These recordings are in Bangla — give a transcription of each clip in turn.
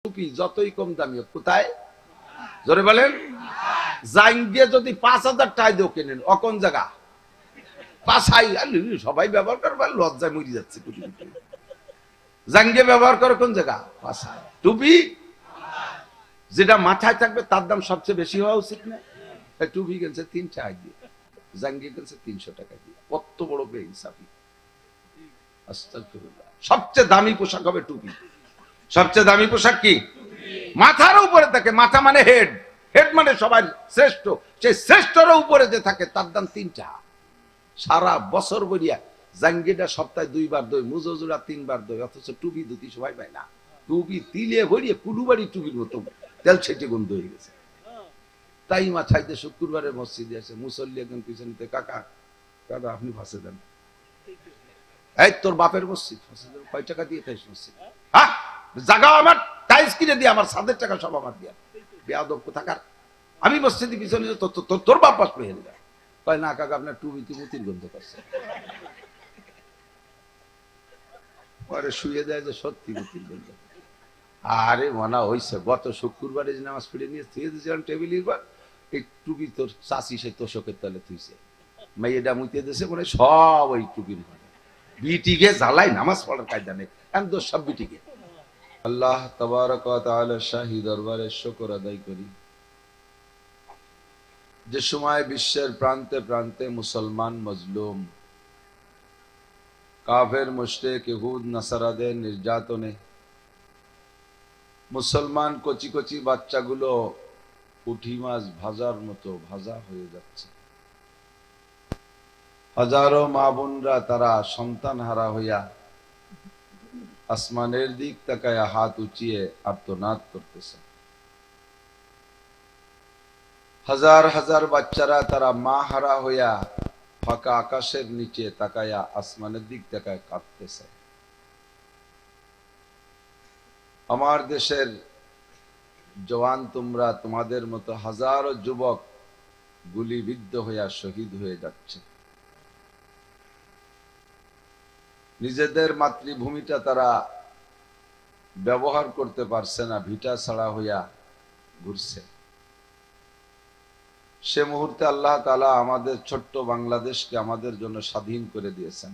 টুপি যতই কম দামি হোক, কোথায় জোরে বলেন? জাঙ্গে যদি 5,000 টাকা দিও কেনেন, অকন জায়গা পাশাই সবাই ব্যবহার করবে, লজ্জায় মরি যাচ্ছে। জাঙ্গে ব্যবহার করে কোন জায়গা? পাশায়। টুপি যেটা মাথায় থাকবে তার দাম সবচেয়ে বেশি হওয়া উচিত না? টুপি কিনছে 3 টাকা দিয়ে, জাঙ্গে কিনছে 300 টাকা দিয়ে। কত বড় বেইনসাফি! আস্তাগফিরুল্লাহ। সবচেয়ে দামি পোশাক হবে টুপি। সবচেয়ে দামি পোশাক কি? মাথার উপরে থাকে। মাথা মানে হেড, হেড মানে সবাই শ্রেষ্ঠ। সেই শ্রেষ্ঠর উপরে যে থাকে তার দাম 3 টাকা। সারা বছর বলিয়া জাঙ্গিটা সপ্তাহে 2 বার দই, মুজোজুরা 3 বার দই, অথচ টুপি দুটি সবাই পায় না। টুপি তিলে ভরিয়ে কুলুবাড়ি টুপির মতো তেল ছেটে গন্ধ হয়ে গেছে। তাই মাথাইতে শুক্রবারের মসজিদে আছে, মুসল্লি একজন পিছনে, কাকা কাকা আপনি ফাঁসে দেন। এই তোর বাপের মসজিদ, কয় টাকা দিয়ে তাই মসজিদ? হ্যাঁ, জায়গা আমার টাইলস কিনে দিয়ে আমার 7,000 টাকা সব আমার দিয়া। বেয়াদব কোথাকার! আমি মসজিদে পিছনে তোর বাপ পাশ পেয়ে যায়। কয় না কাকা আপনার টুপিতে মুতির গন্ধ করছে। পরে শুয়ে যায় যে সত্যি মুতির গন্ধ। আরে মনা হইছে, গত শুক্রবারে যে নামাজ পড়ে নিয়ে থুয়ে দিয়েছিলাম টেবিলের পর, এই টুপি তোর চাষি সেই তোষকের তলে থুইছে। মেয়েটা মুতিয়ে দিয়েছে মানে সব ওই টুপির ঘরে। বিটিকে জ্বালাই নামাজ পড়ার কায়দা নেই, এখন তো সব বিটিকে। আল্লাহ তাবারক ওয়া তাআলা শাহী দরবারে শুকর আদায় করি, যে সময় বিশ্বের প্রান্তে প্রান্তে মুসলমান মজলুম, কাফের মুশরিক ইহুদ নাসারাদের নির্যাতনে মুসলমান কচি কচি বাচ্চাগুলো পুঁটি মাছ ভাজার মতো ভাজা হয়ে যাচ্ছে। হাজারো মা বোনরা তারা সন্তান হারা হইয়া আসমানের দিক তাকায়া হাত উঁচিয়ে আর্তনাদ করতেছে। হাজার হাজার বাচ্চারা তারা মা হারা হইয়া ফাঁকা আকাশের নিচে তাকায়া আসমানের দিক তাকায় কাঁদতেছে। আমার দেশের জওয়ান তোমরা, তোমাদের মতো হাজারো যুবক গুলিবিদ্ধ হইয়া শহীদ হয়ে যাচ্ছে। নিজেদের মাতৃভূমিটা তারা ব্যবহার করতে পারছে না, ভিটা ছাড়া হইয়া ঘুরছে। সে মুহূর্তে আল্লাহ তাআলা আমাদের ছোট্ট বাংলাদেশকে আমাদের জন্য স্বাধীন করে দিয়েছেন,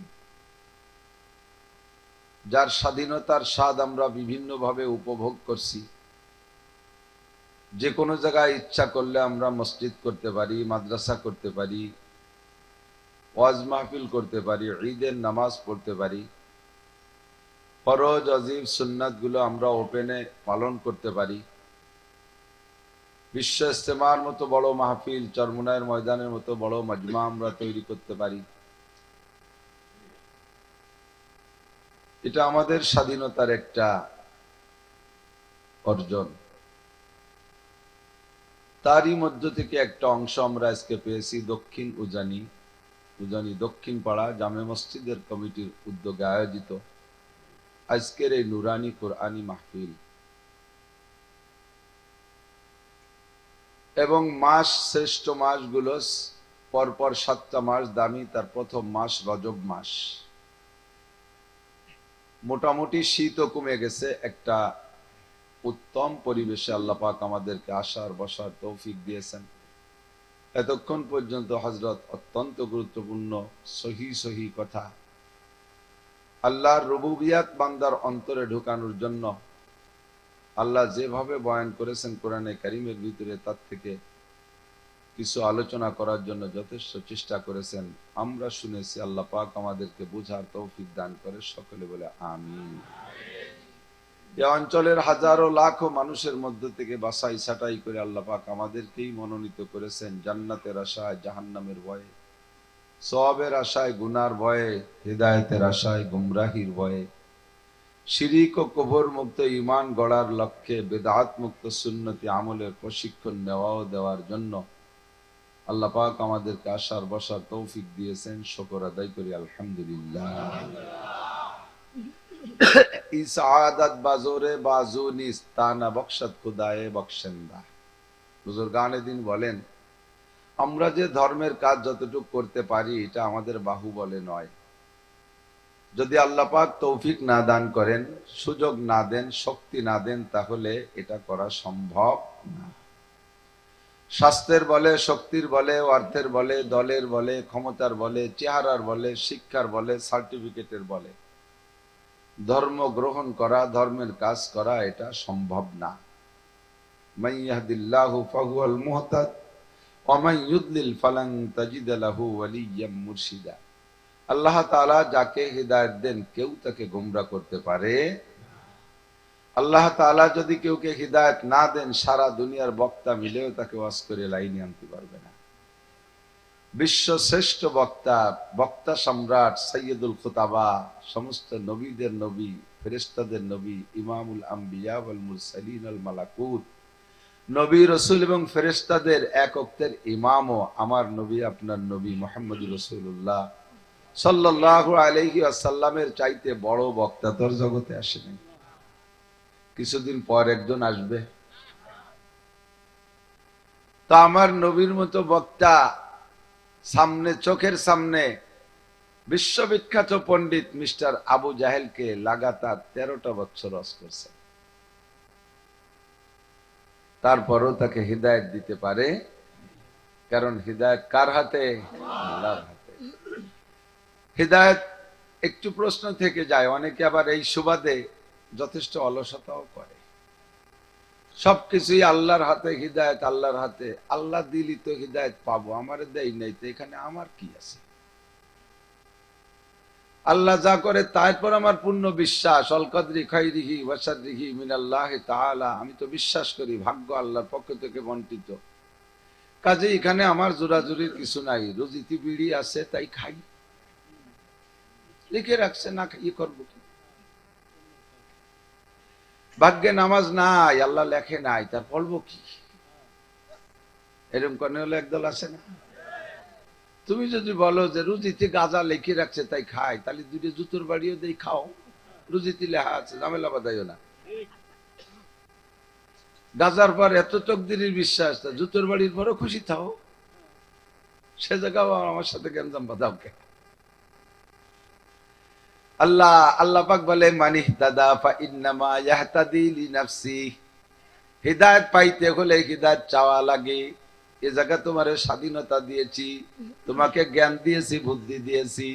যার স্বাধীনতার স্বাদ আমরা বিভিন্নভাবে উপভোগ করছি। যে কোনো জায়গায় ইচ্ছা করলে আমরা মসজিদ করতে পারি, মাদ্রাসা করতে পারি, ওয়াজ মাহফিল করতে পারি, ঈদের নামাজ পড়তে পারি, ফরজ ওয়াজিব সুন্নাত গুলো আমরা ওপেনে পালন করতে পারি। বিশ্ব ইস্তেমার মতো বড় মাহফিল, চরমুনায়ের ময়দানের মতো বড় মাজমা আমরা তৈরি করতে পারি। এটা আমাদের স্বাধীনতার একটা অর্জন। তারই মধ্য থেকে একটা অংশ আমরা আজকে পেয়েছি দক্ষিণ উজানি দক্ষিণ পাড়া জামে মসজিদের কমিটির উদ্যোগে আয়োজিত আজকের এই নুরানি কোরআনী মাহফিল। এবং মাস, শ্রেষ্ঠ মাসগুলো পরপর 7টা মাস দামি। তার প্রথম মাস রজব মাস। মোটামুটি শীতও কমে গেছে, একটা উত্তম পরিবেশে আল্লাহ পাক আমাদেরকে আসার বসার তৌফিক দিয়েছেন। এতক্ষণ পর্যন্ত হযরত অত্যন্ত গুরুত্বপূর্ণ সহি কথা আল্লাহর রুবুবিয়াত বান্দার অন্তরে ঢোকানোর জন্য আল্লাহ যেভাবে বয়ান করেছেন কোরআনে কারীমের ভিতরে, তার থেকে কিছু আলোচনা করার জন্য যথেষ্ট চেষ্টা করেছেন। আমরা শুনেছি, আল্লাহ পাক আমাদেরকে বুঝার তৌফিক দান করে। সকলে বলে আমিন। এই অঞ্চলের হাজারো লাখো মানুষের মধ্য থেকে বাছাই ছাঁটাই করে আল্লাহ পাক আমাদেরকেই মনোনীত করেছেন জান্নাতের আশায় জাহান্নামের ভয়ে, সওয়াবের আশায় গুনার ভয়ে, হিদায়াতের আশায় গুমরাহির ভয়ে, শিরিক ও কুফর মুক্ত ঈমান গড়ার লক্ষ্যে বিদআত মুক্ত সুন্নতি আমলের প্রশিক্ষণ নেওয়া ও দেওয়ার জন্য আল্লাহ পাক আমাদেরকে আসার বসার তৌফিক দিয়েছেন। শুকর আদায় করি আলহামদুলিল্লাহ। ইসআদাত বাজোরে বাজু নিস্তানা বখশত খুদায়ে বখশেন্দা। বুজুর্গানে দিন বলেন, আমরা যে ধর্মের কাজ যতটুকু করতে পারি এটা আমাদের বাহুবলে নয়। যদি আল্লাহ পাক তৌফিক না দান করেন, সুযোগ না দেন, শক্তি না দেন, তাহলে এটা করা সম্ভব না। স্বাস্থ্যের বলে, শক্তির বলে, অর্থের বলে, দলের বলে, ক্ষমতার বলে, চেহারার বলে, শিক্ষার বলে, সার্টিফিকেটের বলে ধর্ম গ্রহণ করা, ধর্মের কাজ করা এটা সম্ভব না। মান ইয়াহদিল্লাহু ফাহুয়াল মুহতাদ ওয়া মান ইউদ্লিল ফালান তাজিদ লাহু ওয়ালিয়্যাম মুরশিদা। আল্লাহ তাআলা যাকে হিদায়াত দেন কেউ তাকে গোমরা করতে পারে। আল্লাহ তাআলা যদি কেউকে হিদায়াত না দেন, সারা দুনিয়ার বক্তা মিলেও তাকে ওয়াজ করে লাইনে আনতে পারবে না। বিশ্ব শ্রেষ্ঠ বক্তা, বক্তা সম্রাট, সৈয়দুল খুতাবা, সমস্ত নবীদের নবী, ফেরেশতাদের নবী, ইমামুল আম্বিয়া ওয়াল মুরসালিন ওয়াল মালাকুত, নবী রাসূল এবং ফেরেশতাদের এক ওয়াক্তের ইমামও আমার নবী, আপনার নবী মুহাম্মদুর রাসূলুল্লাহ সাল্লাল্লাহু আলাইহি ওয়াসাল্লামের চাইতে বড় বক্তা তোর জগতে আসেনি। কিছুদিন পর একজন আসবে। তো আমার নবীর মতো বক্তা সামনে, চোখের সামনে বিশ্ববিখ্যাত পণ্ডিত মিস্টার আবু জাহেলকে লাগাতার 13টা বছর ওয়াজ করছে, তারপরও তাকে হিদায়াত দিতে পারে। কারণ হিদায়াত কার হাতে? আল্লাহর হাতে। হিদায়াত একটু প্রশ্ন থেকে যায়, অনেকে আবার এই সুবাদে যথেষ্ট অলসতাও করে। সবকিছুই আল্লাহর হাতে, হিদায়াত আল্লাহর হাতে। আল্লাহ দিলি তো হিদায়াত পাবো, আমার দেই নাই তো এখানে আমার কি আছে? আল্লাহ যা করে তারপর আমার পূর্ণ বিশ্বাস, অল কদরি খাইরিহি ওয়া শাররিহি মিনাল্লাহি তাআলা। আমি তো বিশ্বাস করি ভাগ্য আল্লাহর পক্ষ থেকে বন্টিত, কাজে এখানে আমার জোরাজুরির কিছু নাই। রুজিতে বিড়ি আছে তাই খাই, লিখে রাখছে, না খাই করবো কি? ভাগ্যে নামাজ নাই, আল্লাহ লেখে নাই, তার পড়বো কি? এরকম কোন হলো একদল আছে না? তুমি যদি বলো যে রুজিতে গাঁজা লিখে রাখছে তাই খাই, তাহলে দুটো জুতোর বাড়িও দেই, খাও, রুজিতে লেখা আছে, ঝামেলা বাঁধাইও না। গাঁজার পর এত তকদিরের বিশ্বাস, জুতোর বাড়ির পরও খুশি থাও, সে জায়গাও আমার সাথে গেঞ্জাম বাঁধাও কে? আল্লাহ পাক বলে, মানি দাদা ফা ইন্নামা ইয়াহতাদি লিনাফসি। হিদায়াত পাইতে হলে হিদায়াত চাওয়া লাগে। এ জায়গা তোমার স্বাধীনতা দিয়েছি, তোমাকে জ্ঞান দিয়েছি, বুদ্ধি দিয়েছি,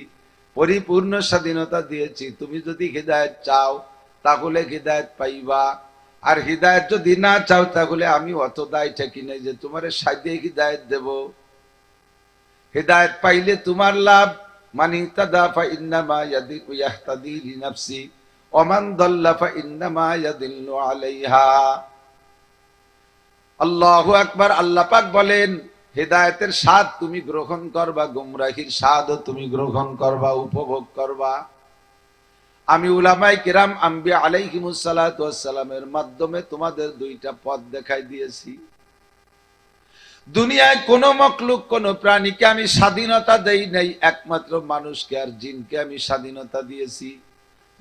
পরিপূর্ণ স্বাধীনতা দিয়েছি। তুমি যদি হিদায়াত চাও তাহলে হিদায়াত পাইবা, আর হিদায়াত যদি না চাও তাহলে আমি অত দায় ঠেকি নাই যে তোমার সাইডে হিদায়াত দেব। হিদায়াত পাইলে তোমার লাভ। মান ইহতাদা ফা ইন্নামা ইয়াহতাদি লিনাফসি ওয়া মান দাল্লা ফা ইন্নামা ইয়াদিল্লু আলাইহা। আল্লাহু আকবার। আল্লাহ পাক বলেন, হিদায়াতের স্বাদ তুমি গ্রহণ করবা, গুমরাহির স্বাদও তুমি গ্রহণ করবা, উপভোগ করবা। আমি উলামায়ে কিরাম আম্বিয়া আলাইহিমুস সালাতু ওয়াস সালামের মাধ্যমে তোমাদের দুইটা পথ দেখাই দিয়েছি। দুনিয়ায় কোন মখলুক, কোন প্রাণীকে আমি স্বাধীনতা দেই নাই, একমাত্র মানুষকে আর জিনকে আমি স্বাধীনতা দিয়েছি।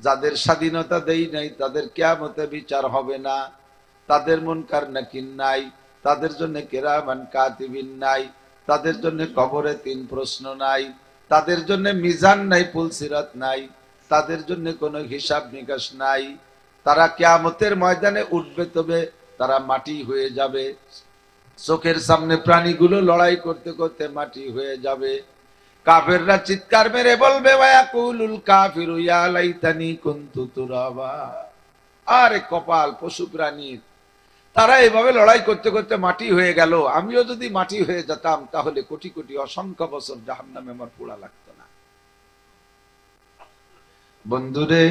যাদের স্বাধীনতা দেই নাই তাদের কিয়ামতে বিচার হবে না, তাদের মুনকার নাকির নাই, তাদের জন্য কিরামান কাতিবিন নাই, তাদের জন্য কবরে 3 প্রশ্ন নাই, তাদের জন্য মিজান নাই, পুলসিরাত নাই, তাদের জন্য কোনো হিসাব নিকাশ নাই। তারা কিয়ামতের ময়দানে উঠবে, তবে তারা মাটি হয়ে যাবে। চোখের সামনে প্রাণীগুলো লড়াই করতে করতে মাটি হয়ে যাবে। কাফেররা চিৎকার মেরে বলবে, ওয়ায়াকুলুল কাফিরু ইয়া লাইতানি কুনতু তুরাবা। আরে কপাল পশু প্রাণীর, তারা এভাবে লড়াই করতে করতে মাটি হয়ে গেল, আমিও যদি মাটি হয়ে যেতাম তাহলে কোটি কোটি অসংখ্য বছর জাহান্নামে আমার পোড়া লাগতো না। বন্ধুরে,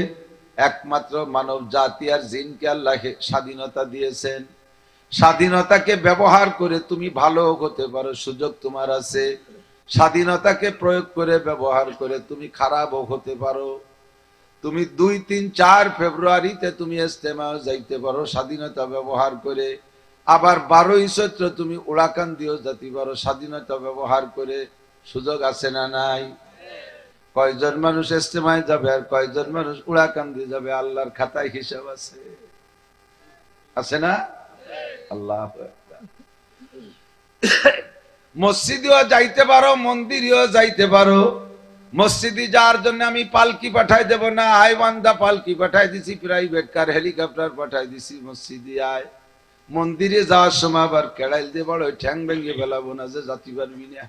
একমাত্র মানব জাতি আর জিনকে আল্লাহ স্বাধীনতা দিয়েছেন। স্বাধীনতাকে ব্যবহার করে তুমি ভালো হতে পারো, সুযোগ তোমার আছে। স্বাধীনতাকে প্রয়োগ করে, ব্যবহার করে তুমি খারাপও হতে পারো। তুমি 2, 3, 4 ফেব্রুয়ারিতে তুমি ইজতেমাও যাইতে পারো স্বাধীনতা ব্যবহার করে। আবার 12ই চৈত্র তুমি উড়াকান দিয়েও যেতে পারো স্বাধীনতা ব্যবহার করে। সুযোগ আছে না নাই? কয়জন মানুষ ইজতেমায় যাবে আর কয়জন মানুষ উড়াকান দিয়ে যাবে, আল্লাহর খাতায় হিসাব আছে, আছে না? আল্লাহু আকবার। মসজিদেও যাইতে পারো, মন্দিরেও যাইতে পারো, মসজিদে যাওয়ার জন্য আমি পালকি পাঠাই দেব না, আয় বান্দা পালকি পাঠাই দিছি, প্রাইভেট কার হেলিকপ্টার পাঠাই দিছি, মসজিদে আয়। মন্দিরে যাওয়ার সময় আবার কেড়াইল দিয়ে বড় ঠ্যাং ভেঙে ফেলাবো না যে জাতি পারবি না।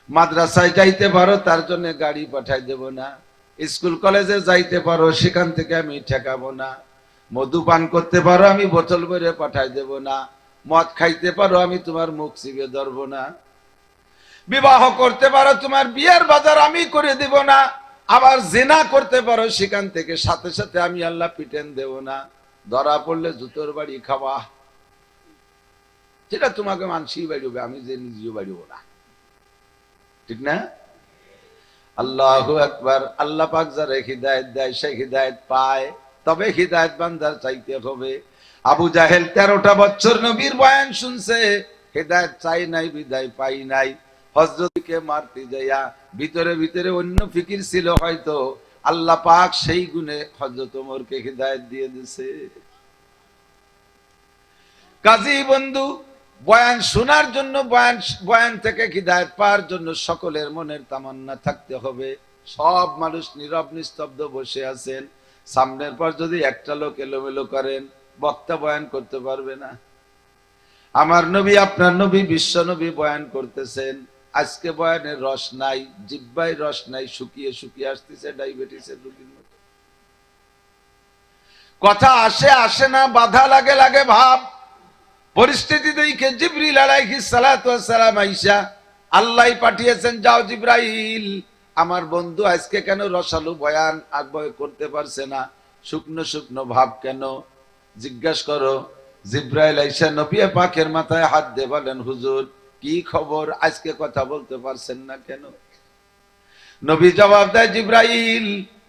মাদ্রাসায় যাইতে পারো তার জন্য গাড়ি পাঠাই দেব না, স্কুল কলেজে যাইতে পারো সেখান থেকে আমি ঠেকাবো না, মধু পান করতে পারো আমি বোতল ভরে পাঠাই দেব না, মদ খাইতে পারো আমি তোমার মুখ চিপে ধরবো না, বিবাহ করতে পারো তোমার বিয়ের বাজার আমি করে দেব না, আবার জিনা করতে পারো সেখান থেকে সাথে সাথে আমি আল্লাহ পিটেন দেব না, ধরা পড়লে জুতোর বাড়ি খাওয়া, যেটা তোমাকে মানসি বাড়িবে, আমি যে নিজেও বাড়িব না, ঠিক না? আল্লাহু আকবার। আল্লাহ পাক যারা হিদায়াত দেয় সে হিদায়াত পায়, তবে হিদায়াত বান্দার চাইতে হবে। আবু জাহেল 13টা বছর নবীর বয়ান শুনছে, হিদায়াত চাই নাই, বিদায় পাই নাই। হযরতকে মারতে যাইয়া ভিতরে ভিতরে অন্য ফিকির ছিল হয়তো, আল্লাহ পাক সেই গুণে হযরত ওমরকে হিদায়াত দিয়ে দিয়েছে। কাজী বন্ধু, বয়ান শোনার জন্য, বয়ান থেকে হিদায়াত পাওয়ার জন্য সকলের মনের তামান্না থাকতে হবে। সব মানুষ নীরব নিস্তব্ধ বসে আছেন, সামনের পর যদি একটা লোক এলোমেলো করেন, বক্তা বয়ান করতে পারবে না। আমার নবী, আপনার নবী, বিশ্ব নবী বয়ান করতেছেন, আজকে বয়ানের রস নাই, জিহ্বায় রস নাই, শুকিয়ে শুকিয়ে আসতেছে ডায়াবেটিসের রোগীর মতো। কথা আসে আসে না, বাধা লাগে লাগে ভাব। পরিস্থিতি দেখে জিবরিল আলাইহিস সালাতু ওয়াস সালাম আয়েশা আল্লাহ পাঠিয়েছেন, যাও জিবরাইল, আমার বন্ধু আজকে কেন রসালো বয়ান আগবয় করতে পারছে না, শুকনো শুকনো ভাব কেন, জিজ্ঞাসা করো। জিবরাইল আয়েশা নবী পাকের মাথায় হাত দিয়ে বলেন, হুজুর কি খবর, আজকে কথা বলতে পারছেন না কেন? নবী জবাব দেয়, জিবরাইল,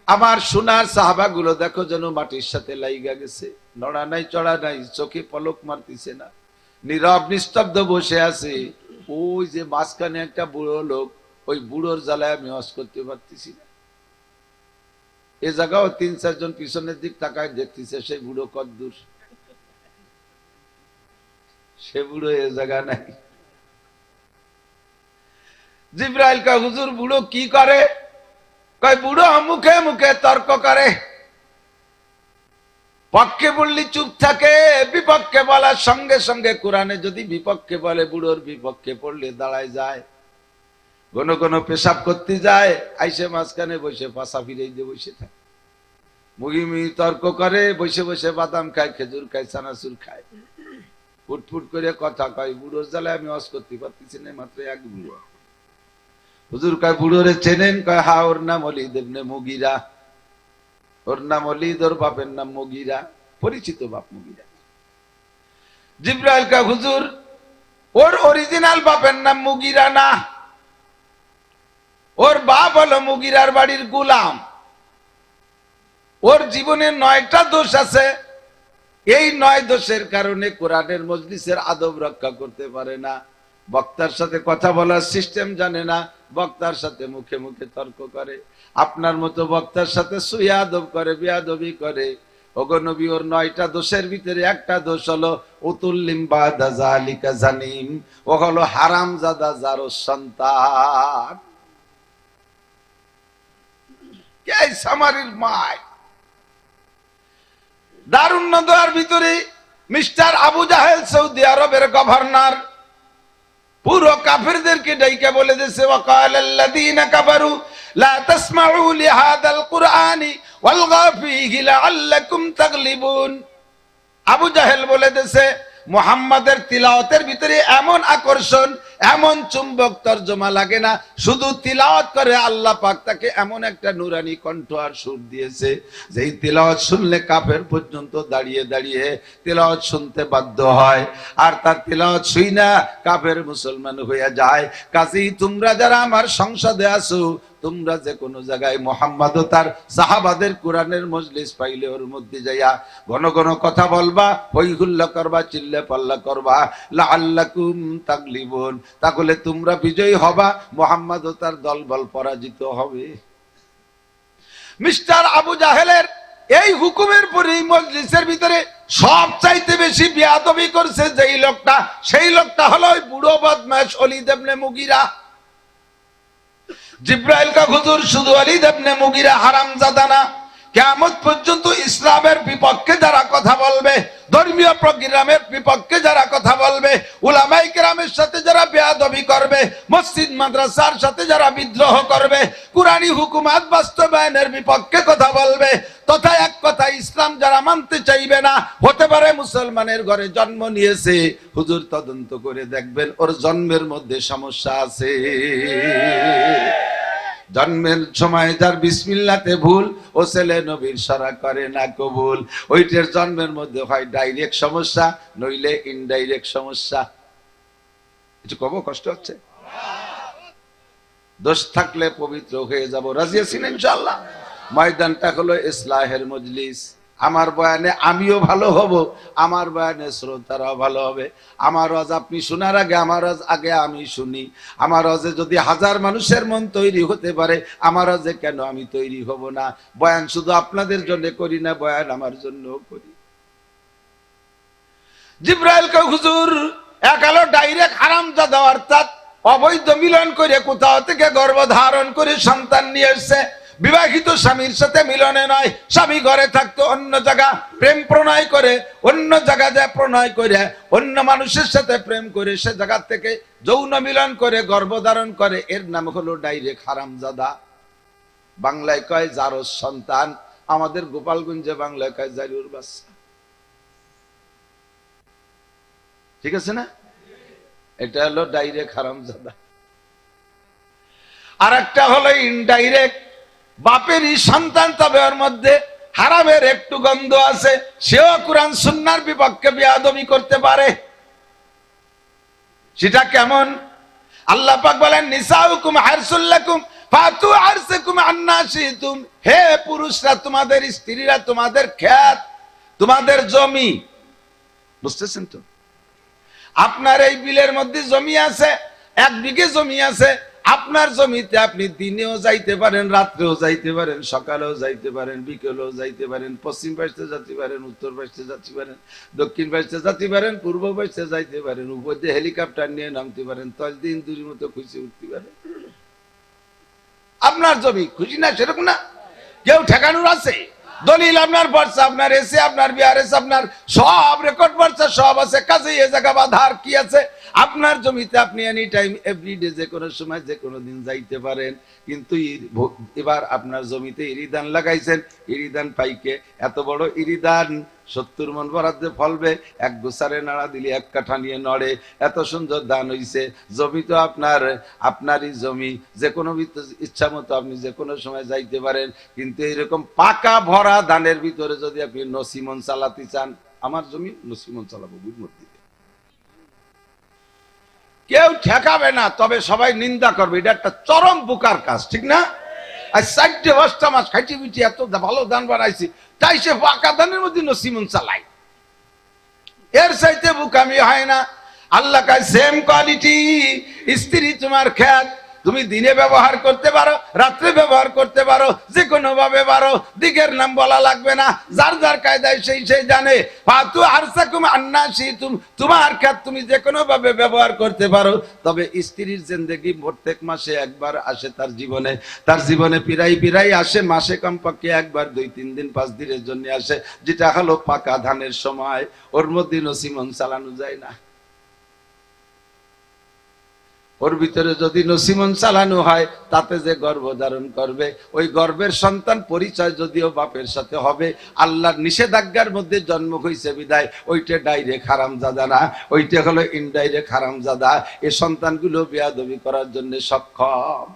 আমার সোনার সাহাবাগুলো দেখো যেন মাটির সাথে লাইগা গেছে, নড়া নাই চড়া নাই, চোখে পলক মারতিছে না, নীরব নিস্তব্ধ বসে আছে। ওই যে মাঝখানে একটা বুড়ো লোক, ওই বুড়োর জ্বালায় আমি ওয়াজ করতে পারতেছি না। এ জায়গাও 3-4 জন পিছনের দিক তাকায় দেখতেছে, সেই বুড়ো কদ্দূর, সে বুড়ো এ জায়গা নাই। জিবরাইল কয়, হুজুর বুড়ো কি করে? কয়, বুড়ো মুখে মুখে তর্ক করে, পক্ষে বললি চুপ থাকে, বিপক্ষে বলার সঙ্গে সঙ্গে কোরআনে যদি বিপক্ষে বলে, বুড়োর বিপক্ষে পড়লে দাঁড়ায় যায়, কোন কোন পেশাব করতে যায়, আইসে মাঝখানে বসে পাশা ফিরে দিয়ে বসে থাকে, মুগিমি তর্ক করে, বসে বসে বাদাম খায়, খেজুর খায়, চানাচুর খায়, ফুটফুট করে কথা কয়। বুড়োর জ্বালায় আমি ওয়াজ করতে পারতেছি না, মাত্র এক বুড়ো। হুজুর কয়, বুড়োরে চেনেন? কয়, হ্যাঁ, ওর নাম ওলীদ ইবনে মুগীরা, ওর নাম ওলীদ, ওর বাপের নাম মুগীরা, পরিচিত বাপ মুগীরা। জিবরাইল কয়, হুজুর ওর অরিজিনাল বাপের নাম মুগীরা না, ওর বাপ হলো মুগীরার বাড়ির গোলাম, ওর জীবনে 9টা দোষ আছে, এই 9 দোষের কারণে কোরআনের মজলিসের আদব রক্ষা করতে পারে না, বক্তার সাথে কথা বলার সিস্টেম জানে না, বক্তার সাথে মুখে মুখে তর্ক করে, আপনার মতো বক্তার সাথে সুইয়া আদব করে, বেয়াদবি করে। ওগো নবী, ওর 9টা দোষের ভিতরে একটা দোষ হলো উতুল্লিম বাদা যালিকা জানিম, ও হলো হারামজাদা যার সন্তান। কে সামারির মায় দারুন নদওয়ার ভিতরে মিস্টার আবু জাহেল, সৌদি আরবের গভর্নর, পুরো কাফেরদেরকে ডাইকা বলে দিয়েছে, ওয়াকালাল্লাযীনা কাফারু লা তাসমাউ লিহাদাল কুরআনি ওয়ালগাউ ফীহি লাআল্লাকুম তাগলিবুন। আবু জাহেল বলে দিয়েছে, মুহাম্মাদের তিলাওয়াতের ভিতরে এমন আকর্ষণ, এমন চুম্বক তর্জমা লাগে না, শুধু তিলাওয়াত করে, আল্লাহ পাক তাকে এমন একটা নুরানি কণ্ঠ আর সুর দিয়েছে, যেই তিলাওয়াত শুনলে কাফের পর্যন্ত দাঁড়িয়ে দাঁড়িয়ে তিলাওয়াত শুনতে বাধ্য হয়, আর তার তিলাওয়াত শুই না কাফের মুসলমান হয়ে যায়। কাজেই তোমরা যারা আমার সংসদে আছো, তোমরা যে কোনো জায়গায় মুহাম্মদ ও তার সাহাবাদের কোরআনের মজলিস পাইলে ওর মধ্যে যাইয়া ঘন ঘন কথা বলবা, হই হুল্লা করবা, চিল্লা পাল্লা করবা, লাআল্লাকুম তাগলিবুন, তাহলে তোমরা বিজয়ী হবা, মুহাম্মদ ও তার দলবল পরাজিত হবে। মিস্টার আবু জাহেলের এই হুকুমের পরে মজলিসের ভিতরে সবচাইতে বেশি বেয়াদবি করছে যেই লোকটা, সেই লোকটা হলো ওই বুড়ো বদমাশ ওলীদ ইবনে মুগীরা। জিব্রাইল কা হুজুর শুধু ওয়ালিদ ইবনে মুগিরা হারামজাদা না, কিয়ামত পর্যন্ত ইসলামের বিপক্ষে যারা কথা বলবে, ধর্মীয় প্রোগ্রামের বিপক্ষে যারা কথা বলবে, উলামায়ে কেরামের সাথে যারা বেয়াদবি করবে, মসজিদ মাদ্রাসার সাথে যারা বিদ্রোহ করবে, কুরআনী হুকুমাত বাস্তবায়নের বিপক্ষে কথা বলবে, তথা এক কথা ইসলাম যারা মানতে চাইবে না, হতে পারে মুসলমানের ঘরে জন্ম নিয়েছে, হুজুর তদন্ত করে দেখবেন ওর জন্মের মধ্যে সমস্যা আছে। জন্মের সময় যার বিসমিল্লাতে ভুল, ও ছেলে নবীর সরা করে না কবুল, ওইটার জন্মের মধ্যে হয় ডাইরেক্ট সমস্যা, নইলে ইনডাইরেক্ট সমস্যা। কিছু কব, কষ্ট হচ্ছে? দোষ থাকলে পবিত্র হয়ে যাব, রাজি আছেন ইনশাআল্লাহ? ময়দানটা হলো ইসলাহের মজলিস। আমার বয়ানে আমিও ভালো হব, আমার বয়ানে শ্রোতারাও ভালো হবে। আমার ওয়াজ আপনি শোনার আগে আমার ওয়াজ আগে আমি শুনি। আমার ওয়াজে যদি 1000 মানুষের মন তৈরি হতে পারে, আমার ওয়াজে কেন আমি তৈরি হব না? বয়ান শুধু আপনাদের জন্য করি না, বয়ান আমার জন্যও করি। জিব্রাইল কে হুজুর একালো ডাইরেক্ট হারামজাদা অর্থাৎ অবৈধ মিলন করে কোথাও থেকে গর্ভধারণ করে সন্তান নিয়ে এসেছে। বিবাহিত স্বামীর সাথে মিলনে নয়, স্বামী ঘরে থাকতো অন্য জায়গা প্রেম প্রণয় করে, অন্য জায়গা যায় প্রণয় করে, অন্য মানুষের সাথে প্রেম করে, সে জায়গা থেকে যৌন মিলন করে গর্ভধারণ করে, এর নাম হলো ডাইরেক্ট হারামজাদা। বাংলায় কয় জারজ সন্তান, আমাদের গোপালগঞ্জে বাংলায় কয় জারুর বাচ্চা। ঠিক আছে না? এটা হলো ডাইরেক্ট হারামজাদা। আর একটা হলো ইনডাইরেক্ট, বাপেরই সন্তান, তবে ওর মধ্যে হারামের একটু গন্ধ আছে, সেও কুরআন সুন্নাহর বিপক্ষে বেয়াদবি করতে পারে। সেটা কেমন? আল্লাহ পাক বলেন নিসাউকুম হারসুল লাকুম ফাতু হারসাকুম আন্না শিতুম, হে পুরুষরা তোমাদের স্ত্রীরা তোমাদের ক্ষেত, তোমাদের জমি। বুঝতেছেন তো? আপনার এই বিলের মধ্যে জমি আছে, 1 বিঘে জমি আছে, আপনার জমিতে আপনি দিনেও যাইতে পারেন, রাত্রেও যাইতে পারেন, সকালেও যাইতে পারেন, বিকেলেও যাইতে পারেন, পশ্চিম পাশে যেতে পারেন, উত্তর পাশে যেতে পারেন, দক্ষিণ পাশে যেতে পারেন, পূর্ব পাশে যাইতে পারেন, উপর দিয়ে হেলিকপ্টার নিয়ে নামতে পারেন, তলদিন দূরের মতো খুশি উঠতে পারেন। আপনার জমি, খুশি না সেরকম না? কেউ ঠেকানোর আছে? দলিল আপনার পড়ছে, আপনার এসে, আপনার বিআরএস, আপনার সব রেকর্ড পড়ছে, সব আছে। কাজে এই জায়গা বাধার কি আছে? আপনার জমিতে আপনি এনি টাইম এভরিডে যে কোনো সময় যে কোনো দিন যাইতে পারেন। কিন্তু এবার আপনার জমিতে ইরিদান লাগাইছেন, ইরিদান পাইকে এত বড় ইরিদান 70 মণ বরাদ্দে ফলবে, 1 গোছারে নাড়া দিলে 1 কাঠা নিয়ে নড়ে, এত সুন্দর ধান হইছে। জমি তো আপনারই জমি, যে কোনো ইচ্ছা মতো আপনি যে কোনো সময় যাইতে পারেন। কিন্তু এইরকম পাকা ভরা ধানের ভিতরে যদি আপনি নসিমন চালাতে চান, আমার জমি নসিমন চালাবো, বুঝমত দিতে কেউ ঠেকাবে না, তবে সবাই নিন্দা করবে। এটা একটা চরম বোকার কাজ, ঠিক না? আর 4-5টা মাস খাইটি পিটি এত ভালো ধান বানাইছি, তাই সে পাকা ধানের মধ্যে নসিমন চালাই। এর চাইতে বোকামি হয় না। আল্লাহ কাছে সেম কোয়ালিটি, স্ত্রী তোমার খেত, তুমি দিনে ব্যবহার করতে পারো, রাত্রে ব্যবহার করতে পারো, যে কোনো ভাবে পারো, দিকের নাম বলা লাগবে না, যার যার কায়দায় সেই জানে। ফাতু হারসাকুম আন্না শিতুম, তোমার খেত তুমি যে কোনো ভাবে ব্যবহার করতে পারো। তবে স্ত্রীর জিন্দেগি প্রত্যেক মাসে একবার আসে, তার জীবনে পিরাই আসে, মাসে কমপক্ষে একবার 2-3 দিন 5 দিনের জন্য আসে, যেটা হলো পাকা ধানের সময়। ওর মধ্যে নসিমন চালানো যায় না। ওর ভিতরে যদি নসিমন চালানো হয়, তাতে যে গর্ভধারণ করবে, ওই গর্ভের সন্তান পরিচয় যদিও বাপের সাথে হবে, আল্লাহর নিষেধাজ্ঞার মধ্যে জন্ম হয়েছে বিদায় ওইটা ডাইরেক্ট হারামজাদা না, ওইটা হলো ইনডাইরেক্ট হারামজাদা। এই সন্তানগুলো বেয়াদবি করার জন্য সক্ষম।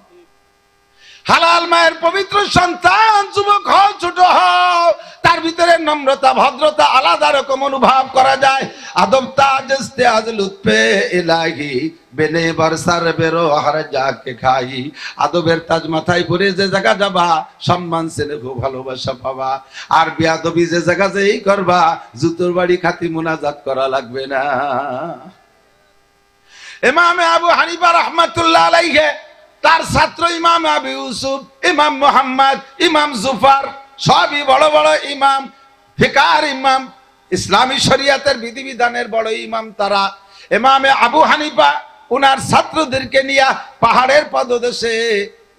হালাল মায়ের পবিত্র সন্তান, যুবক হও ছোট হও, তার ভিতরে নম্রতা ভদ্রতা আলাদা রকম অনুভব করা যায়। আদব তাজস্তে আজ লুৎফে ইলাহি বেনে বরসার বেরো হার যাকে খাই। আদবের তাজ মাথায় পরে যে জায়গা যাবা, সম্মান স্নেহ ভালোবাসা পাবা। আর বেয়াদবি যে জায়গা যেই করবা, জুতোর বাড়ি খাতি মুনাজাত করা লাগবে না। ইমামে আবু হানিফা রাহমাতুল্লাহ আলাইহি, তার ছাত্র ইমাম আবু ইউসুফ, ইমাম মুহাম্মদ, ইমাম জুফার, সবই বড় বড় ইমাম, ফিকার ইমাম, ইসলামী শরিয়াতের বিধিবিধানের বড় ইমাম তারা। ইমামে আবু হানিফা উনার ছাত্রদেরকে নিয়ে পাহাড়ের পদদেশে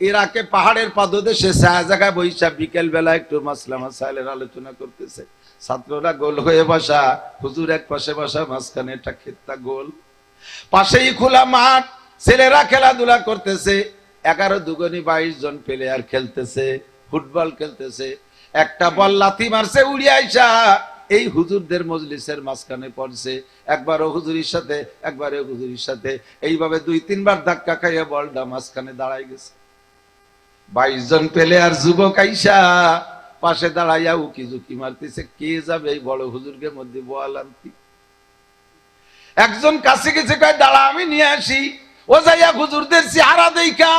ইরাকে পাহাড়ের পাদদেশে ছায়া জায়গায় বৈশা বিকেল বেলা একটু মাসলা মাসাইলের আলোচনা করতেছে। ছাত্ররা গোল হয়ে বসা, হুজুর এক পাশে বসা, মাঝখানে একটা ক্ষেতটা গোল, পাশেই খোলা মাঠ, ছেলেরা খেলাধুলা করতেছে। 11 দুগুনি 22 জন প্লেয়ার খেলতেছে, ফুটবল খেলতেছে। একটা বল লাথি মারছে, উড়ে আইসা এই হুজুরদের মজলিসের মাঝখানে পড়ছে। একবারও হুজুরির সাথে, একবারে হুজুরির সাথে, এইভাবে 2-3 বার ধাক্কা খাইয়া বলটা মাঝখানে দাঁড়াই গেছে। 22 জন প্লেয়ার যুবক আইসা পাশে দাঁড়াইয়া উকি ঝুঁকি মারতেছে, কে যাবে এই বড় হুজুরকে মধ্যে বল আনতি। একজন কাছে গেছে, কয় দাঁড়া আমি নিয়ে আসি। ও যাইয়া হুজুরদের চেহারা দেখা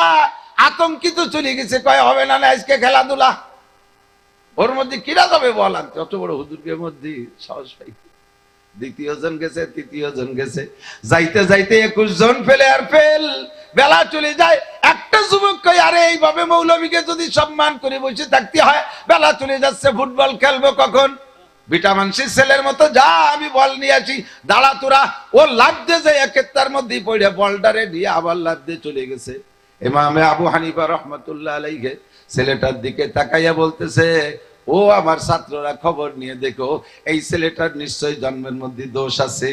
আতঙ্কিত চলে গেছে, কয় হবে না আজকে খেলাধুলা। ওর মধ্যে কিরা যাবে বল আনতে, অত বড় হুজুরকে মধ্যে সাহস পাই। দ্বিতীয় জন গেছে, তৃতীয় জন গেছে, যাইতে যাইতে 21 জন ফেলে আর ফেল। বেলা চলে যায়। একটা যুবক কয়, আরে এইভাবে মৌলবীকে যদি সম্মান করে বসে থাকতে হয়, বেলা চলে যাচ্ছে, ফুটবল খেলবো কখন? ভিটামিনসি ছেলের মতো যা, আমি বল নিয়ে আসি, দাঁড়া তোরা। ও লাফ দিয়ে যায় একের মধ্যেই পড়ে, বলটারে দিয়ে আবার লাফ দিয়ে চলে গেছে। ইমামে আবু হানিফা রাহমাতুল্লাহ আলাইহি ছেলেটার দিকে তাকাইয়া বলতেছে, ও আমার ছাত্ররা খবর নিয়ে দেখো, এই ছেলেটার নিশ্চয়ই জন্মের মধ্যে দোষ আছে।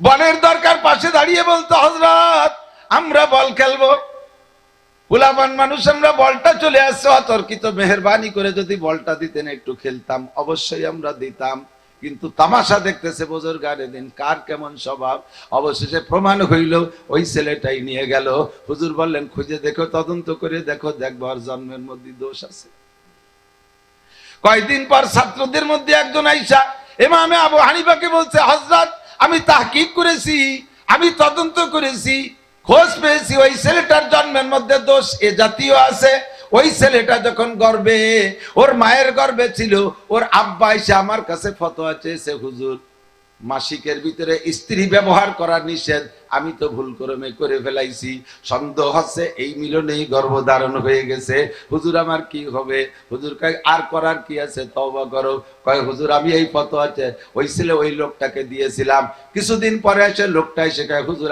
বলের দরকার পাশে দাঁড়িয়ে বলতো, হযরত আমরা বল খেলবো, ফুলাবান মানুষ আমরা, বলটা চলে আসছে, অতর্কিত মেহেরবানি করে যদি বলটা দিতেন একটু খেলতাম, অবশ্যই আমরা দিতাম। কিন্তু তামাশা দেখতেছে বুজুর্গারে দিন কার কেমন স্বভাব। অবশেষে প্রমাণ হইল, ওই ছেলেটাই নিয়ে গেল। হুজুর বললেন, খুঁজে দেখো, তদন্ত করে দেখো, দেখবো আর জন্মের মধ্যে দোষ আছে। কয়েকদিন পর ছাত্রদের মধ্যে একজন আইসা ইমামে আবু হানিফাকে বলছে, হযরত আমি তাহকিক করেছি, আমি তদন্ত করেছি, খোঁজ পেয়েছি, ওই ছেলেটার জন্মের মধ্যে দোষ এ জাতীয় আছে। ওই ছেলেটা যখন গর্ভে, ওর মায়ের গর্ভে ছিল, ওর আব্বা এসে আমার কাছে ফতোয়া চেয়েছে, হুজুর মাসিকের ভিতরে স্ত্রী ব্যবহার করা নিষেধ, আমি তো ভুল করে ফেলাইছি, সন্দেহ হচ্ছে এই মিলনেই গর্ভধারণ হয়ে গেছে, হুজুর আমার কি হবে? হুজুর কয়, আর করার কি আছে, তওবা করো। কয়, হুজুর আমি এই ফতোয়া ওই ছেলে ওই লোকটাকে দিয়েছিলাম। কিছুদিন পরে এসে লোকটা এসে কয়, হুজুর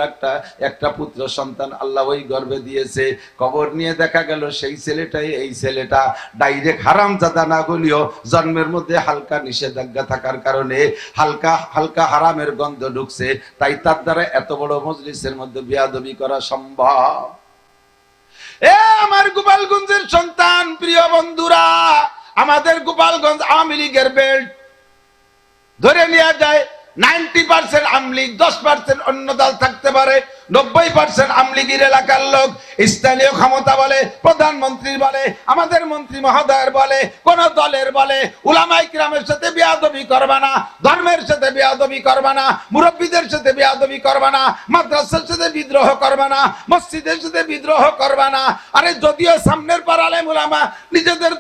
একটা পুত্র সন্তান আল্লাহ ওই গর্ভে দিয়েছে। খবর নিয়ে দেখা গেল সেই ছেলেটাই এই ছেলেটা। ডাইরেক্ট হারামজাদা না হলেও জন্মের মধ্যে হালকা নিষেধাজ্ঞা থাকার কারণে হালকা হালকা হারামের গন্ধ ঢুকছে, তাই তার দ্বারা এত বড় মজলিসের মধ্যে বেয়াদবি করা সম্ভব। এ আমার গোপালগঞ্জের সন্তান, প্রিয় বন্ধুরা, আমাদের গোপালগঞ্জ আওয়ামী লীগের বেল্ট ধরে নেওয়া যায় 90% আওয়ামী লীগ, 10% অন্য দল থাকতে পারে, 90% আওয়ামী লীগের এলাকার লোক। স্থানীয় ক্ষমতা বলে, প্রধানমন্ত্রীর বলে, আমাদের মন্ত্রী মহোদয়ের বলে, কোন দলের বলে, উলামায়ে কিরামের সাথে বেয়াদবি করবা না, ধর্মের সাথে বেয়াদবি করবা না, মুরব্বীদের সাথে বেয়াদবি করবা না, মাদ্রাসার সাথে বিদ্রোহ করবা না, মসজিদের সাথে বিদ্রোহ করবা না। আরে যদিও সামনের পাড়ার আলেম উলামা নিজেদের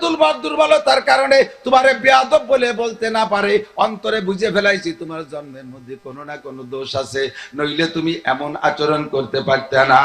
দুর্বলতার কারণে তোমারে বেয়াদব বলে বলতে না পারে, অন্তরে বুঝে ফেলাইছি তোমার জন্মের মধ্যে কোনো না কোনো দোষ আছে, নইলে তুমি এমন আচরণ করতে পারতে না।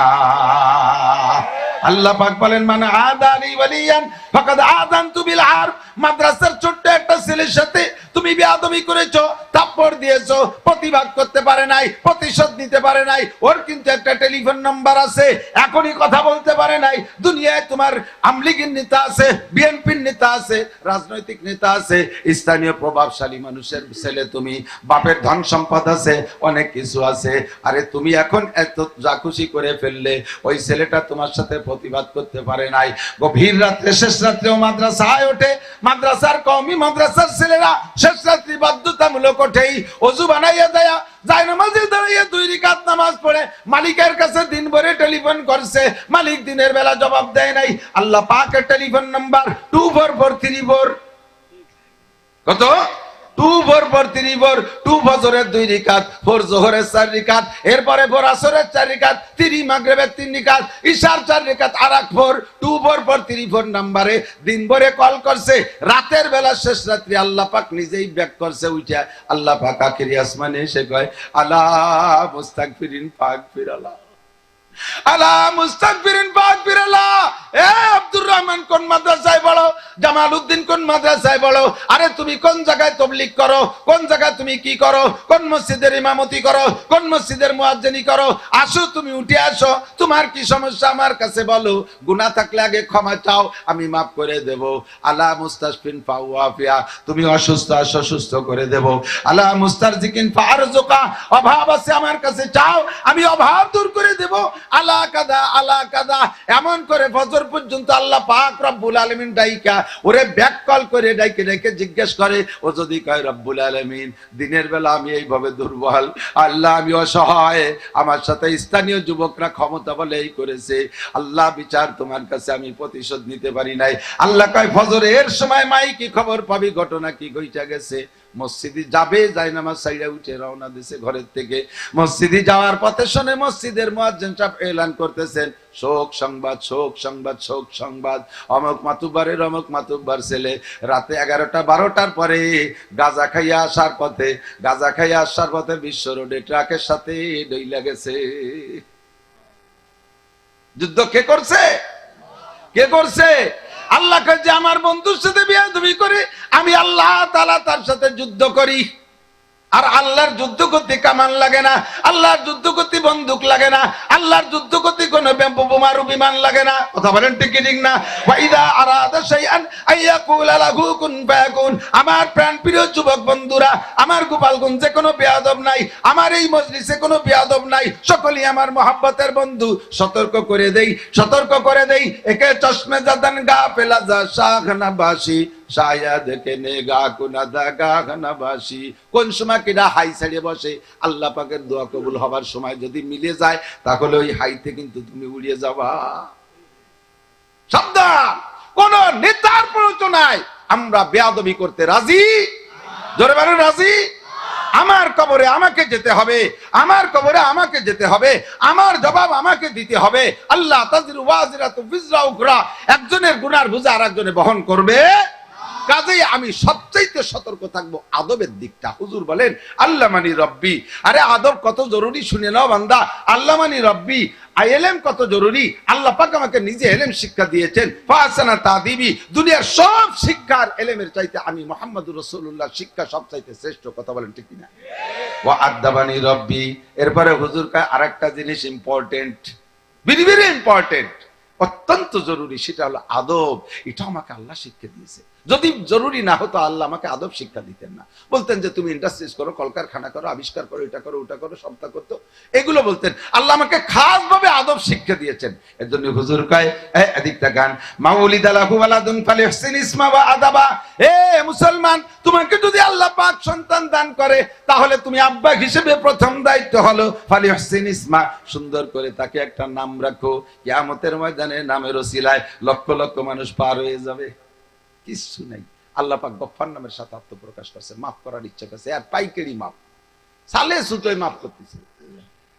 আল্লাহ পাক বলেন, মানে আদানি ওয়ালিয়ান ফাকাদ আযানতু বিল হারব। মাদ্রাসার ছোট্ট একটা ছেলের সাথে তুমি বেয়াদবি করেছো, থাপ্পড় দিয়েছো, প্রতিবাদ করতে পারে নাই, প্রতিশোধ নিতে পারে নাই, ওর কিন্তু একটা টেলিফোন নাম্বার আছে, এখনই কথা বলতে পারে নাই। দুনিয়ায় তোমার আওয়ামী লীগের নেতা আছে, বিএনপির নেতা আছে, রাজনৈতিক নেতা আছে, স্থানীয় প্রভাবশালী মানুষের ছেলে তুমি, বাপের ধন সম্পদ আছে, অনেক কিছু আছে। আরে তুমি এখন এত যা খুশি করে ফেললে, ওই ছেলেটা তোমার সাথে প্রতিবাদ করতে পারে নাই। গভীর রাত্রে, শেষ রাত্রেও মাদ্রাসায় ওঠে, মাদ্রাসার কওমি মাদ্রাসার ছেলেরা শেষ রাত্রি বাধ্যতামূলক ওঠেই, ওযু বানাইয়া দেয়া যায়, নামাজে দাঁড়িয়ে 2 রাকাত নামাজ পড়ে মালিকের কাছে দিন ভরে টেলিফোন করছে, মালিক দিনের বেলা জবাব দেয় নাই। আল্লাহ পাকের টেলিফোন নাম্বার 24434, কত? 24434, 2 ফজরের 2 রাকাত, 4 যোহরের 4 রাকাত, এরপরে 4 আসরের 4 রাকাত, 3 মাগরিবের 3 রাকাত, ইশার 4 রাকাত, আর 4 24434 নম্বরে দিন ভরে কল করছে। রাতের বেলা শেষ রাত্রি আল্লাহ পাক নিজেই ব্যাক করছে উঠা। আল্লাহ পাক আখিরি আসমানে এসে কয়, আলা মুস্তাগফিরিন ফাগফির আলা। আলা মুস্তাগফিরিন ফাগফিরাল্লাহ। এ আব্দুর রহমান কোন মাদ্রাসায় পড়ো? জামালউদ্দিন কোন মাদ্রাসায় পড়ো? আরে তুমি কোন জায়গায় তাবলীগ করো? কোন জায়গায় তুমি কি করো? কোন মসজিদের ইমামতি করো? কোন মসজিদের মুয়াজ্জিনি করো? আসো, তুমি উঠে আসো, তোমার কি সমস্যা আমার কাছে বলো। গুনাহ থাকলে আগে ক্ষমা চাও, আমি মাফ করে দেব। আলা মুস্তাশফিন ফাওয়াফিয়া, তুমি অসুস্থ আছো, সুস্থ করে দেব। আলা মুস্তারজিকিন ফারজুকা, অভাব আছে আমার কাছে চাও, আমি অভাব দূর করে দেব। আলা কাদা আলা কাদা, এমন করে ফজর পর্যন্ত আল্লাহ পাক রব্বুল আলামিন ডাইকা ওরে ব্যাক কল করে ডাইকে ডাইকে জিজ্ঞেস করে, ও যদি কয় রব্বুল আলামিন দিনের বেলা আমি এইভাবে দুর্বল, আল্লাহ আমি অসহায়, আমার সাথে স্থানীয় যুবকরা ক্ষমতা বলে এই করেছে, আল্লাহ বিচার তোমার কাছে আমি প্রতিশোধ নিতে পারি নাই। আল্লাহ কয় ফজরের সময় মাই কি খবর পাবি, ঘটনা কি ঘইটা গেছে। মসজিদে যাবে, যাই নামাজ সাইডা উঠে রওনা দিছে ঘরের থেকে। মসজিদে যাওয়ার পথে শুনে মসজিদের মুয়াজ্জিন সাহেব এলান করতেছেন, শোক সংবাদ, শোক সংবাদ, শোক সংবাদ। অমুক মাতুব্বারের অমুক মাতুব্বার ছেলে রাতে 11টা 12টার পরে গাঁজা খাইয়া আসার পথে, গাঁজা খাইয়া আসার পথে বিশ্ব রোডে ট্রাকের সাথে ডইলা গেছে। যুদ্ধ কে করছে? কে করছে? আল্লাহ কয় যে আমার বন্ধুর সাথে বেয়াদবি করে আমি আল্লাহ তাআলা তার সাথে যুদ্ধ করি। আর আল্লাহর যুদ্ধ করতে কামান লাগে না, আল্লাহর যুদ্ধ করতে বন্দুক লাগে না, আল্লাহর যুদ্ধ করতে কোনো বোমারু বিমান লাগে না। কথা বলেন ঠিক কি ঠিক না? ওয়াইদা আরাদা শাইআন আইয়াকুলা লাহু কুন ফায়াকুন। আমার প্রাণপ্রিয় যুবক বন্ধুরা, আমার গোপালগঞ্জে কোনো বেয়াদব নাই, আমার এই মজলিসে কোনো বেয়াদব নাই, সকলেই আমার মহব্বতের বন্ধু। সতর্ক করে দেই, সতর্ক করে দেই, একে চশমে জাদান গা পেলা যা শাহনা বাসি শায়াদ কেনে গা কুনাদা গাহনা বাসি। কোন সময় কিনা হাই ছাড়িয়ে বসে, আল্লাহ পাকের দোয়া কবুল হবার সময় যদি মিলে যায়, তাহলে ওই হাইতে কিন্তু তুমি উড়িয়ে যাবা। সাবধান, কোন নেতার প্ররোচনায় আমরা বেয়াদবি করতে রাজি। জোরে বলেন রাজি। আমার কবরে আমাকে যেতে হবে, আমার কবরে আমাকে যেতে হবে, আমার জবাব আমাকে দিতে হবে। আল্লাহ তাজিরু ওয়াজিরাতু বিজরা উখরা, একজনের গুনার বোঝা আরেকজনে বহন করবে। কাজেই আমি সবচাইতে সতর্ক থাকবো আদবের দিকটা। হুজুর বলেন আল্লাহ মানি রব্বি। আরে আদব কত জরুরি শুনে নাও বান্দা। আল্লাহ মানি রব্বি, এলেম কত জরুরি। আল্লাহ পাক আমাকে নিজে এলেম শিক্ষা দিয়েছেন। ফাসানা তাদিবি, দুনিয়ার সব শিক্ষার এলেমের চাইতে আমি মুহাম্মদুর রাসূলুল্লাহ শিক্ষা সবচাইতে শ্রেষ্ঠ। কথা বলেন ঠিক কিনা? ওয়া আদাবানি রব্বি। এরপরে হুজুর কয় আরেকটা জিনিস ইম্পর্টেন্ট, ভেরি ভেরি ইম্পর্টেন্ট, অত্যন্ত জরুরি, সেটা হলো আদব। এটা আমাকে আল্লাহ শিক্ষা দিয়েছে। যদি জরুরি না হতো আল্লাহ আমাকে আদব শিক্ষা দিতেন না। বলতেন যে তুমি ইন্ডাস্ট্রিজ করো, কলকারখানা করো, আবিষ্কার করো, এটা করো, ওটা করো, সবটা করতো, এগুলো বলতেন। আল্লাহ আমাকে খাস ভাবে আদব শিক্ষা দিয়েছেন। এর জন্য হুজুর কয় এদিকটা গান মাউলিদ আলাহু ওয়ালাদুন ফালিহসিন ইসমা ওয়া আদাবা। এ মুসলমান, তোমাকে যদি আল্লাহ পাক সন্তান দান করে, তাহলে তুমি আব্বা হিসেবে প্রথম দায়িত্ব হলো ফালিহসিন ইসমা, সুন্দর করে তাকে একটা নাম রাখো। কিয়ামতের ময়দানে নামের ওসিলায় লক্ষ লক্ষ মানুষ পার হয়ে যাবে। কিছু নাই। আল্লাহ পাক গফফার নামের সাথে আত্মপ্রকাশ করছে, মাফ করার ইচ্ছা করছে। আর পাইকারি মাপ, সালে সুতোয় মাফ করতেছে।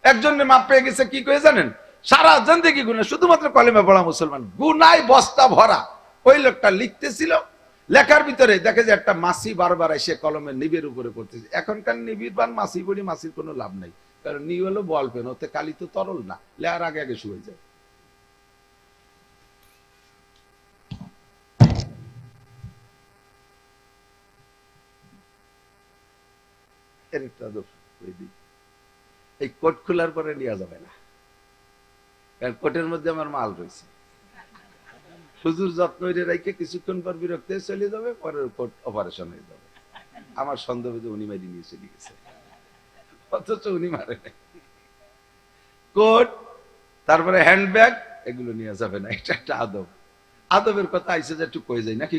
একজনের মাপ পেয়ে গেছে, কি করে জানেন? সারা জিন্দেগি গুনাহ, শুধুমাত্র কলেমা পড়া মুসলমান, গুনায় বস্তা ভরা। ওই লোকটা লিখতেছিল, লেখার ভিতরে দেখে যে একটা মাছি বারবার এসে কলমের নিবের উপরে পড়তেছে। এখনকার নিবির বান মাছি পড়ি, মাছির কোনো লাভ নাই, কারণ নি হলো বল পেন, ওতে কালি তো তরল না, লেয়ার আগে আগে শুয়ে যায়। এই কোট খোলার পরে নেওয়া যাবে না, কারণ কোটের মধ্যে আমার মাল রয়েছে। হুজুর যত্ন রেখে কিছুক্ষণ পর বিরক্ত চলে যাবে, পরে কোট অপারেশন হয়ে যাবে। আমার সন্দেহ যে উনি মারি নিয়ে চলে গেছে, অথচ উনি মারে নাই। কোট, তারপরে হ্যান্ডব্যাগ, এগুলো নেওয়া যাবে না। এটা একটা আদব। আদবের কথা আইসে যে একটু কয়ে যায় নাকি?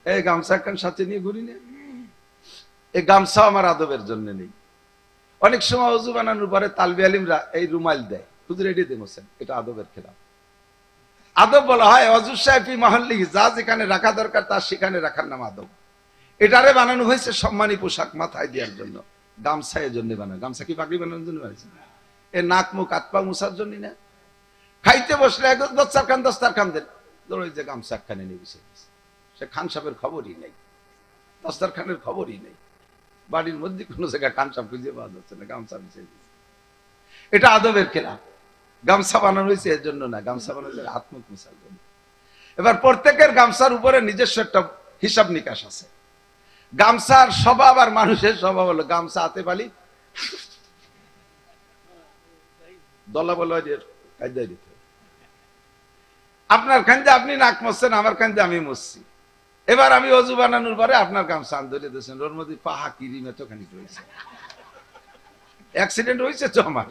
এই গামছা খান সাথে নিয়ে ঘুরি না, এই গামছা আমার আদবের জন্য নেই। অনেক সময় ওযু বানানোর পরে তালবি আলিমরা এই রুমাল দেয়, হুজুর এটি দেন, এটা আদবের খেলাফ। আদব বলা হয় ওযু শাফি মহল্লি, যা যেখানে রাখা দরকার তার সেখানে রাখার নাম আদব। এটারে বানানো হয়েছে সম্মানী পোশাক মাথায় দেওয়ার জন্য, গামছা এর জন্য বানানো। গামছা কি পাগড়ি বানানোর জন্য বানাইছে? এ নাক মুখ হাত পা মুছার জন্য না। খাইতে বসলে দস্তারখান দেন, ওই যে গামছা একখানে নিয়ে বসে গেছে। সে খান সাহেবের খবরই নেই, দস্তারখানের খবরই নেই, বাড়ির মধ্যে কোনো জায়গায় খান সাহেব খুঁজে পাওয়া যাচ্ছে না, গামছা বিছিয়ে দিচ্ছে। এটা আদবের খেলা। গামছা বানানো হয়েছে এর জন্য না, গামছা বানানো হয়েছে হাত মুখ মোছার জন্য। এবার প্রত্যেকের গামছার উপরে নিজস্ব একটা হিসাব নিকাশ আছে। গামছার স্বভাব আর মানুষের স্বভাব হলো গামছা হাতে পালি দলা বলা কায়দায় দিতে। আপনার কান্দে আপনি নাক মুছছেন, আমার কান্দে আমি মুছছি। এবার আমি অজু বানানোর পরে আপনার গামছা আন্দোলন দিয়েছেন, ওর মধ্যে পাহা কিরিম এতখানি রয়েছে, অ্যাক্সিডেন্ট হয়েছে তো আমার।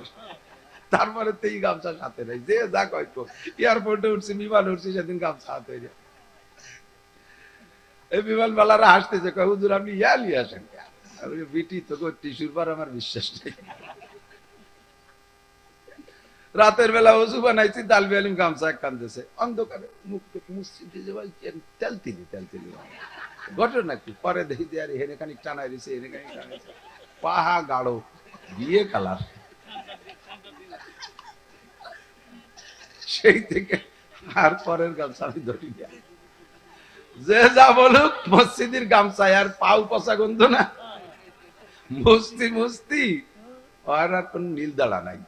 তারপরে তো এই গামছা সাথে নাই, যে যা কয়তো এয়ারপোর্টে উঠছি, বিমান উঠছি, সেদিন গামছা হাতে হয়ে যায়। এই বিমান বালারা হাসতেছে, কয় হুজুর আপনি ইয়ালি আসেন, বিটি তো টিস্যুর পর আমার বিশ্বাস নেই। রাতের বেলা ওষু বানাইছি, দালবি আলিম গামছা এক কান্দেছে, অন্ধকারে মুখ মুসজিদে তেল তিলি ঘটনা কি পরে দেখি যে আরে হেনে খানিক টানাই দিছে, হেনে খানিক টানাইছে, পাহা গাঢ় বিয়ে কালার। সেই থেকে আর পরের গামছা আমি ধরি না। যে যা বলুক মসজিদের গামছা আর পাউ পচা গন্ধ না, মুস্তি মুস্তি আর কোন নীল দাঁড়া নাই।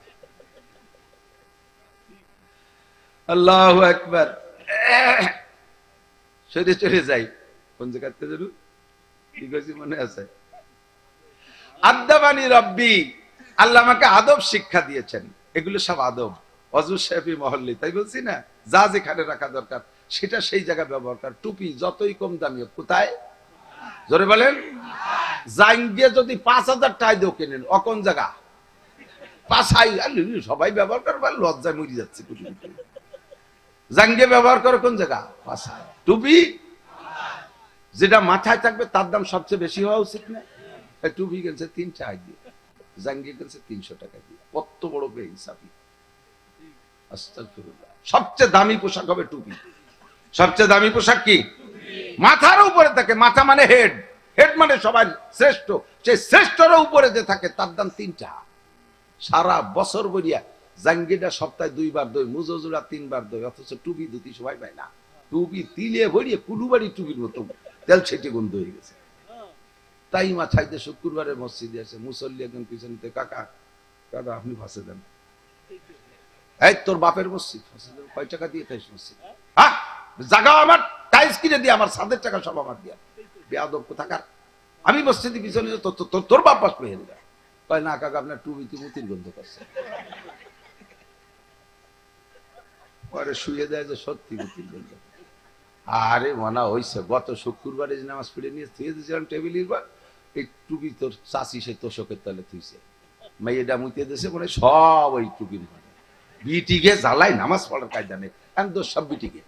আল্লাহু আকবার। সরে চলে যাই কোন জায়গাতে জানো, কি কইছি মনে আছে? আদাবানি রব্বি, আল্লাহ আমাকে আদব শিক্ষা দিয়েছেন। এগুলো সব আদব, অজু শেফি মহল্লি, তাই বলছি না, যা যেখানে রাখা দরকার সেটা সেই জায়গায় ব্যবহার কর। টুপি যতই কম দামি হোক, কোথায়? জোরে বলেন। জাঙ্গিয়ে যদি 5,000 টাকা দিও কেনেন, অকোন জায়গা পাশাই সবাই ব্যবহার করবার লজ্জায় মরি যাচ্ছে। জাঙ্গিয়ে ব্যবহার করো কোন জায়গা? পাশায়। টুপি যেটা মাথায় থাকবে তার দাম সবচেয়ে বেশি হওয়া উচিত না? টুপি কিনছে 3 টাকা দিয়ে, জাঙ্গিয়ে কিনছে 300 টাকা দিয়ে, কত বড় বেইনসাফি। আস্তাগফিরুল্লাহ। সবচেয়ে দামি পোশাক হবে টুপি। সবচেয়ে দামি পোশাক কি? মাথার উপরে থাকে, মাথা মানে হেড, হেড মানে সবাই শ্রেষ্ঠ, সেই শ্রেষ্ঠর উপরে যে থাকে তার দাম 3 টাকা। সারা বছর বলিয়া জাঙ্গিটা সপ্তাহে 2 বার দই, মুজোজুরা 3 বার দই, অথচ টুপি ধুতি সবাই পায় না। টুপি তিলিয়ে ভরিয়ে কুলুবাড়ি টুপির মতো তেল ছেটে গন্ধ হয়ে গেছে। তাই মাথাইতে শুক্রবারের মসজিদে আছে, মুসল্লি একজন পিছনে, কাকা কাকা আপনি ফাঁসে দেন, এই তোর বাপের মসজিদ, কয় টাকা দিয়ে খাইস মসজিদ? হ্যাঁ জায়গা আমার টাইলস কিনে দিয়ে, আমার সাদের টাকা সব আমার দিয়া, বেয়াদব কোথাকার। আমি মসজিদে পিছনে তোর বাপ বাস পেয়ে যায়। কয় না কাকা আপনার টুপিতে মুতির গন্ধ করছে। পরে শুয়ে দেয় যে সত্যি মুতির গন্ধ। আরে মনা হইছে, গত শুক্রবারে যে নামাজ পড়ে নিয়ে থুয়ে দিয়েছিলাম টেবিলের পর, এই টুপি তোর চাষি সে তোষকের তলে থুইছে, মেয়েটা মুতিয়ে দিয়েছে মনে সব ওই টুপির মধ্যে। বিটিকে জ্বালাই নামাজ পড়ার কায়দা নেই, দোষ সব বিটিকে।